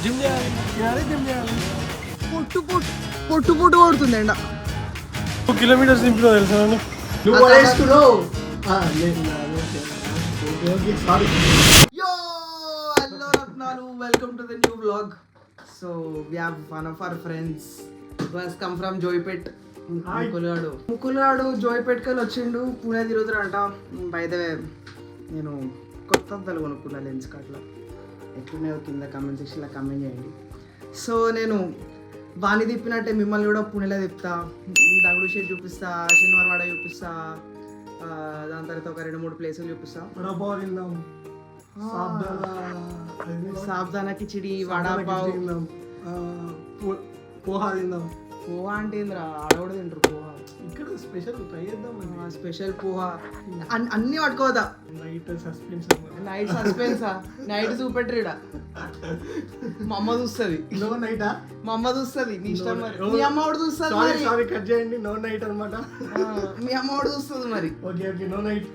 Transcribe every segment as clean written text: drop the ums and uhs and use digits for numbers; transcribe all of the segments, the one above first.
Gym చేయాలి, తినాలి, gym చేయాలి. పొట్టు కొడుతుంది ఎండ. 2 కిలోమీటర్స్ దింపినా తెలుసా నన్ను. నువ్వు పడేసుకున్నావు. Sorry. Yo, hello Ratnalu, welcome to the new vlog. So we have one of our friends who has come from Joypet. ముకులాడు జోయ్పేట్కి వచ్చిండు, పూణే తిరుగుతాడంట. బై ద వే నేను కొత్త అద్దాలు కొనుక్కున్నా లెన్స్ కార్ట్లో. ఎట్లున్నాయో కింద కామెంట్ సెక్షన్లో కామెంట్ చేయండి. సో నేను వాణి తిప్పినట్టే మిమ్మల్ని కూడా పుణేలో తిప్పుతా, దగుడు షేట్ చూపిస్తా, శనివారం వాడ చూపిస్తా, దాని తర్వాత ఒక 2-3 ప్లేసులు చూపిస్తా. సాబ్దానా కిచిడి, వడాపావ్, పోహా తిందాం. పోహా అంటే ఏంద్రా, ఆడ కూడా తింటారు పోహా. ఇక్కడ స్పెషల్ ట్రై చేద్దాం. స్పెషల్ పోహా అన్నీ పట్టుకోవద్దా. నైట్ సస్పెన్స్, నైట్ చూపెట్టరు. మా అమ్మ చూస్తుంది. నో నైటా? మా అమ్మ చూస్తుంది, నీ ఇష్టం మరి. మీ అమ్మ కూడా చూస్తుంది మరి. సారీ కట్ చేయండి. నో నైట్ అనమాట. మీ అమ్మ కూడా చూస్తుంది మరి. Okay okay, no night.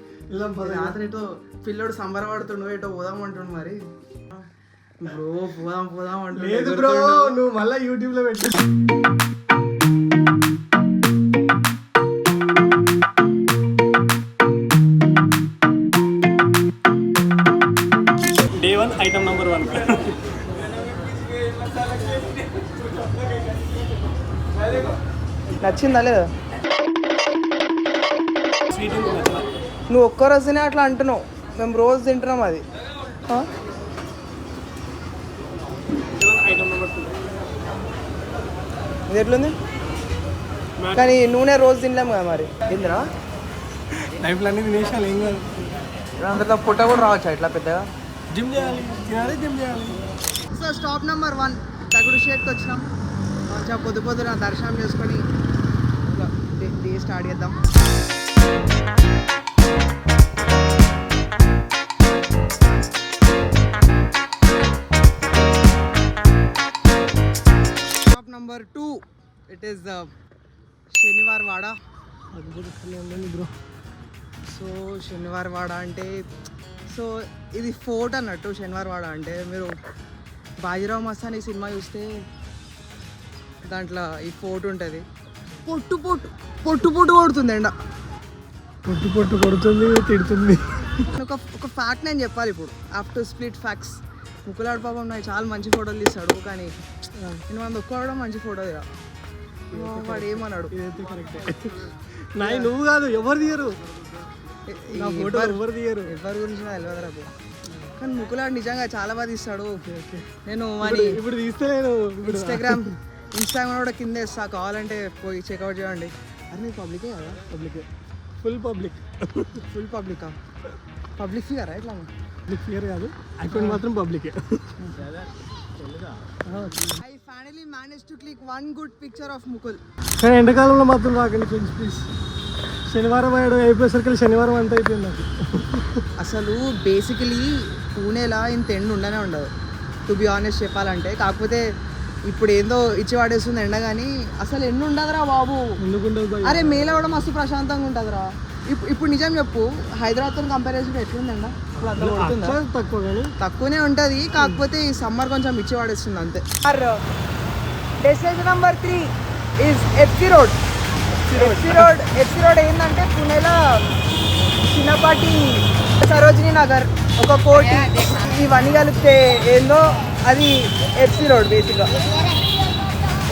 రాత్రి ఏటో పిల్లోడు సంబరపడుతుండు, ఏటో పోదాం అంటుండు మరి. బ్రో పోదాం అంటే లేదు బ్రో, నువ్వు మళ్ళీ యూట్యూబ్ లో పెట్టు. Day 1 item number 1. నచ్చిందా లేదా? నువ్వు ఒక్క రోజునే అట్లా అంటున్నావు, మేము రోజు తింటున్నాం అది. ఇది ఎట్లుంది కానీ నూనె రోజు తినలేము కదా మరి. తిందిరా లైఫ్లో అన్ని తినేసాలి, ఏం కాదు. అందరితో పుట్ట కూడా రావచ్చా ఇట్లా పెద్దగా? జిమ్ చేయాలి, తినాలి, జిమ్ చేయాలి. సో స్టాప్ నెంబర్ 1 తగుడు షేట్కి వచ్చినాం. మంచిగా పొద్దున దర్శనం చేసుకొని డే స్టార్ట్ చేద్దాం. Stop number 2 it is Shaniwar వాడ. బ్రో సో శనివార్ వాడ అంటే, సో ఇది ఫోర్ట్ అన్నట్టు. శనివార్ వాడ అంటే మీరు బాజీరావు మస్తాని సినిమా చూస్తే దాంట్లో ఈ ఫోర్ట్ ఉంటుంది. పొట్టు కొడుతుంది ఎండ. పొట్టు కొడుతుంది, తిడుతుంది. ఒక ఫ్యాక్ట్ నేను చెప్పాలి ఇప్పుడు. ఆఫ్టర్ స్ప్లిట్ ఫ్యాక్ట్స్, ముకులాడు పాపం నాకు చాలా మంచి ఫోటోలు తీస్తాడు, కానీ నేను మన ఒక్కడో మంచి ఫోటో దిగా. వాడు ఏమన్నాడు? ఇదైతే కరెక్టే. నువ్వు కాదు, ఎవరు తీయరు ఫోటో, ఎవరు తీయరు. ఎవరి గురించి నాకు తెలియదు నాకు, కానీ ముకులాడు నిజంగా చాలా బాగా తీస్తాడు. నేను ఇప్పుడు తీస్తే నేను ఇన్స్టాగ్రామ్ కూడా కింద ఇస్తా, కావాలంటే పోయి చెక్అవుట్ చేయండి. అరే నీకు పబ్లికే కదా? ఫుల్ పబ్లిక్ ఫిగరా ఎట్లా? పబ్లిక్ ఫిగర్ కాదు, అకౌంట్ మాత్రం పబ్లికే. I finally managed to click one good picture of Mukul. కానీ ఎండాకాలంలో మాత్రం రాకండి ఫ్రెండ్స్ ప్లీజ్. శనివారం అయిపోయేసరికి శనివారం అంతా అయిపోయింది నాకు. అసలు బేసికలీ పూణేలా ఇంత ఎండ ఉండనే ఉండదు, టు బి ఆనెస్ట్ చెప్పాలంటే. కాకపోతే ఇప్పుడు ఏందో ఇచ్చి పడేస్తుంది ఎండ, కానీ అసలు ఎండ ఉండదురా బాబు. ఎందుకుండదు? అరే మేలో కూడా మస్తు ప్రశాంతంగా ఉంటుందిరా. ఇప్పుడు నిజం చెప్పు, హైదరాబాద్తో కంపేర్ చేసి ఎట్లుంది ఎండ? తక్కువనే ఉంటుంది, కాకపోతే ఈ సమ్మర్ కొంచెం ఇచ్చి పడేస్తుంది అంతే. Destination number 3 is FC road. FC road ఏంటంటే పూణేలో చిన్నపాటి సరోజినీ నగర్, ఒక కోటి, ఇవన్నీ కలిపితే ఏందో అది ఎఫ్సి రోడ్. బేసిక్గా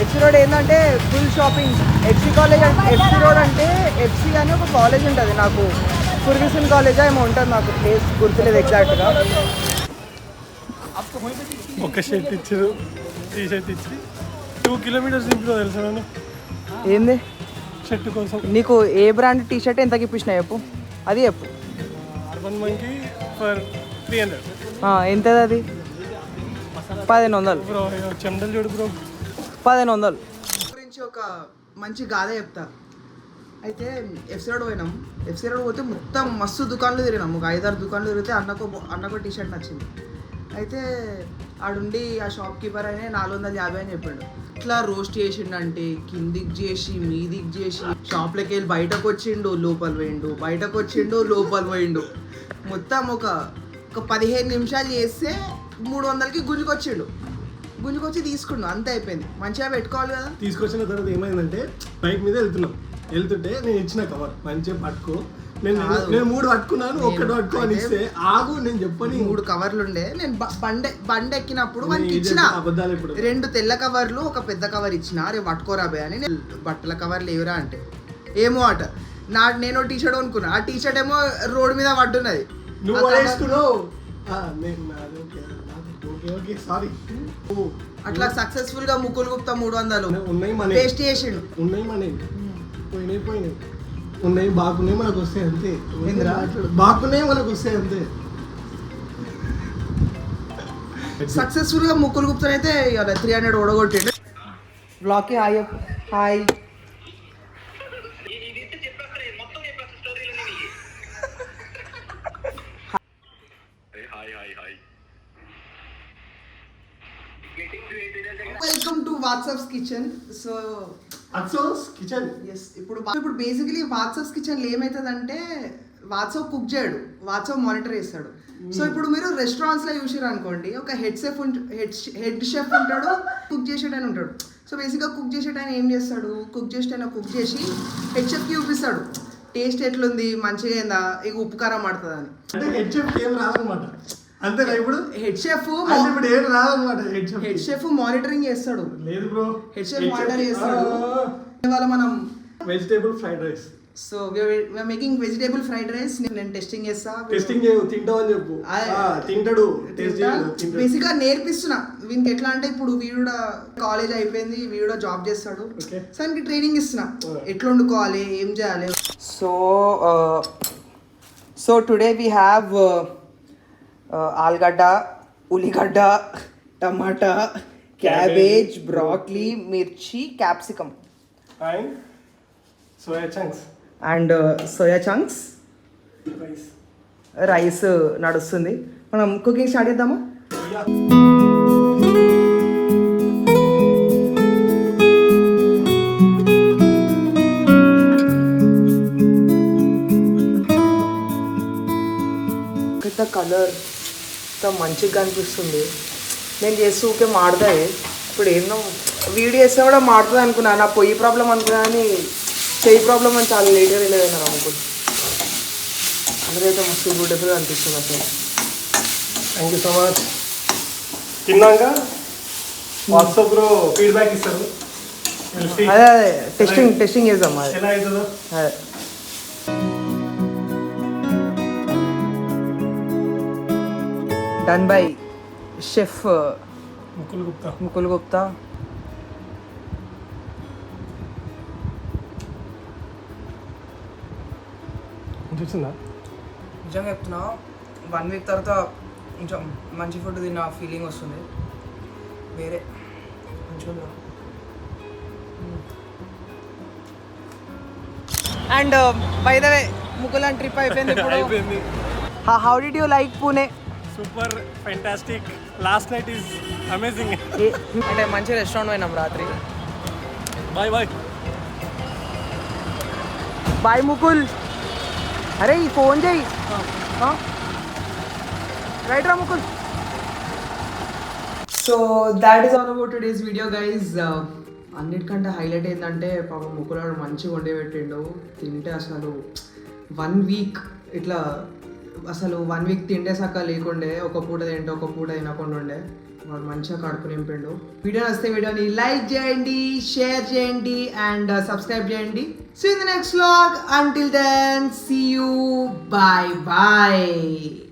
ఎఫ్సి రోడ్ ఏంటంటే ఫుల్ షాపింగ్. ఎఫ్సి కాలేజ్ అంటే, ఎఫ్సి రోడ్ అంటే ఎఫ్సి కానీ ఒక కాలేజ్ ఉంటుంది, నాకు ఫుర్గిసన్ కాలేజ్ ఏమో ఉంటుంది, నాకు ప్లేస్ గుర్తులేదు ఎగ్జాక్ట్గా. ఒక షర్ట్ ఇచ్చారు, టీ షర్ట్ ఇచ్చి 2 కిలోమీటర్స్ దింపినా తెలుసా నన్ను. ఏంది షర్ట్ కోసం? నీకు ఏ బ్రాండ్ టీ షర్ట్ ఎంతకి ఇప్పించినా చెప్పు, అది చెప్పు. Urban monkey for 300. ఎంతది అది? 1500 బ్రో. చెండలు చూడు బ్రో, 1500 గురించి ఒక మంచి గాథ చెప్తా. అయితే ఎఫ్సి రోడ్ పోయినాం. ఎఫ్సి రోడ్ పోతే మొత్తం మస్తు దుకాణాలు తిరిగినాం, ఒక 5-6 దుకాణాలు తిరిగితే అన్నకో టీ షర్ట్ నచ్చింది. అయితే ఆడుండి ఆ షాప్ కీపర్ అయినా 450 అని చెప్పాడు. ఇట్లా రోస్ట్ చేసిండంటే కిందికి చేసి మీదికి చేసి షాప్లోకి వెళ్ళి బయటకు వచ్చిండు, లోపల పోయిండు, బయటకు వచ్చిండు, లోపల పోయిండు. మొత్తం ఒక 15 నిమిషాలు చేస్తే 300కి గుంజుకొచ్చిండు. గుంజుకొచ్చి తీసుకున్నాను, అంతే అయిపోయింది. మంచిగా పెట్టుకోవాలి కదా. తీసుకొచ్చిన తర్వాత ఏమైందంటే బైక్ మీద వెళ్తుంటే నేను ఇచ్చిన కవర్ మంచిగా పట్టుకో, నేను 3 పట్టుకున్నాను, ఒక్కటి పట్టుకో అని ఇస్తే ఆగు నేను చెప్పని 3 కవర్లు ఉండే. నేను బండి ఎక్కినప్పుడు మనకి ఇచ్చిన అబద్ధాలు ఇప్పుడు 2 తెల్ల కవర్లు, ఒక పెద్ద కవర్ ఇచ్చిన. రే పట్టుకోరా బే అని. నేను బట్టల కవర్లు ఏవరా అంటే ఏమో అట. నేను టీ షర్ట్ కొనుక్కున్నా, ఆ టీ షర్ట్ ఏమో రోడ్ మీద పట్టున్నది. నువ్వు పడేసుకున్నావు. సారీ. అట్లా సక్సెస్ఫుల్ గా ముక్కులు గుప్తా 300 ఉన్నాయి టేస్ట్ చేసిండు. పోయినాయి ఉన్నాయి బాగున్నాయి మనకు వస్తాయి అంతే. బాగున్నాయి మనకు వస్తాయి అంతే. సక్సెస్ఫుల్ గా ముక్కులు గుప్తానైతే 300 ఓడగొట్టిండు. బ్లాక్ hi hi. Welcome to WhatsApp's kitchen. So kitchen ఇప్పుడు బేసికలీ వాట్సాప్స్ కిచెన్ లో ఏమవుతుందంటే వాట్సాప్ కుక్ చేయడు, వాట్సాప్ మానిటర్ చేస్తాడు. సో ఇప్పుడు మీరు రెస్టారెంట్స్ లో చూసారు అనుకోండి, ఒక హెడ్ షెఫ్ ఉంటాడు, కుక్ చేసేటైనా ఉంటాడు. సో బేసిక్గా కుక్ చేసేటైనా ఏం చేస్తాడు, కుక్ చేసి హెడ్ షెఫ్కి చూపిస్తాడు టేస్ట్ ఎట్లుంది, మంచిగా అయిందా, ఇక ఉప్పు కారం పడుతుందని. అంటే హెడ్ షెఫ్ ఏం రాదనమాట. అంతేనా? ఇప్పుడు హెడ్ షెఫ్ ఇప్పుడు ఏం రాదనమాట. హెడ్ షెఫ్ మానిటరింగ్ చేస్తాడు. లేదు బ్రో, హెడ్ షెఫ్ మానిటర్ చేస్తాడు. ఇవాళ మనం vegetable fried rice. So we are making vegetable fried rice. నేను టెస్టింగ్ చేస్తా. టెస్టింగ్ చేయు, తింటావు అని చెప్పు. తింటాడు. బేసిక్గా నేర్పిస్తున్నా వీనికి. ఎట్లా అంటే ఇప్పుడు వీడు కాలేజ్ అయిపోయింది, వీడు జాబ్ చేస్తాడు. సో ఆయనకి ట్రైనింగ్ ఇస్తున్నా ఎట్లా వండుకోవాలి, ఏం చేయాలి. సో టుడే వీ హ్యావ్ ఆలుగడ్డ, ఉల్లిగడ్డ, టమాటా, క్యాబేజ్, బ్రాక్లీ, మిర్చి, capsicum and soya chunks. Rice నడుస్తుంది. మనం కుకింగ్ స్టార్ట్ చేద్దామా? కలర్ మంచిగా అనిపిస్తుంది. నేను చేస్తూ ఊకే మాడుతుంది. ఇప్పుడు ఏందో వీడియో చేస్తే కూడా మాడుతుంది అనుకున్నా. నా పొయ్యి ప్రాబ్లం అనుకున్నా, కానీ చెయ్యి ప్రాబ్లం అని చాలా లేట్గా వెళ్ళేదన్నా అనుకుంటు. అందరైతే మస్తు బ్యూటిఫుల్గా అనిపిస్తుంది అసలు. Thank you so much. తిన్నాక వాట్సాప్లో ఫీడ్బ్యాక్ ఇస్తారు. అదే టెస్టింగ్ చేద్దాం. ఎలా అవుతుందో. అదే done by chef Mukul Gupta. చూసిందా? నిజంగా చెప్తున్నా, 1 వీక్ తర్వాత కొంచెం మంచి ఫుడ్ తిన్న ఫీలింగ్ వస్తుంది. వేరే మంచిగా. And by the way Mukul trip అయిపోయింది ఇప్పుడు. How did you like Pune? Super, fantastic. Last night is amazing. అంటే మంచి రెస్టారెంట్ పోయినాం రాత్రి. Bye bye Mukul. అరే ఈ ఫోన్ చేయి. రైట్ రా Mukul. So that is all about today's video guys. అన్నిటికంటే హైలైట్ ఏంటంటే పాపం ముకులాడు మంచిగా వండి పెట్టిండు. తింటే అసలు 1 వీక్ ఇట్లా అసలు 1 వీక్ తింటే సక్క లేకుండే, ఒక పూట తింటే ఒక పూట తినకుండా ఉండే. వాడు మంచిగా కడుపు నింపిండు. వీడియో నచ్చితే వీడియోని లైక్ చేయండి, షేర్ చేయండి అండ్ సబ్స్క్రైబ్ చేయండి. See you in the next vlog. Until then, see you. Bye.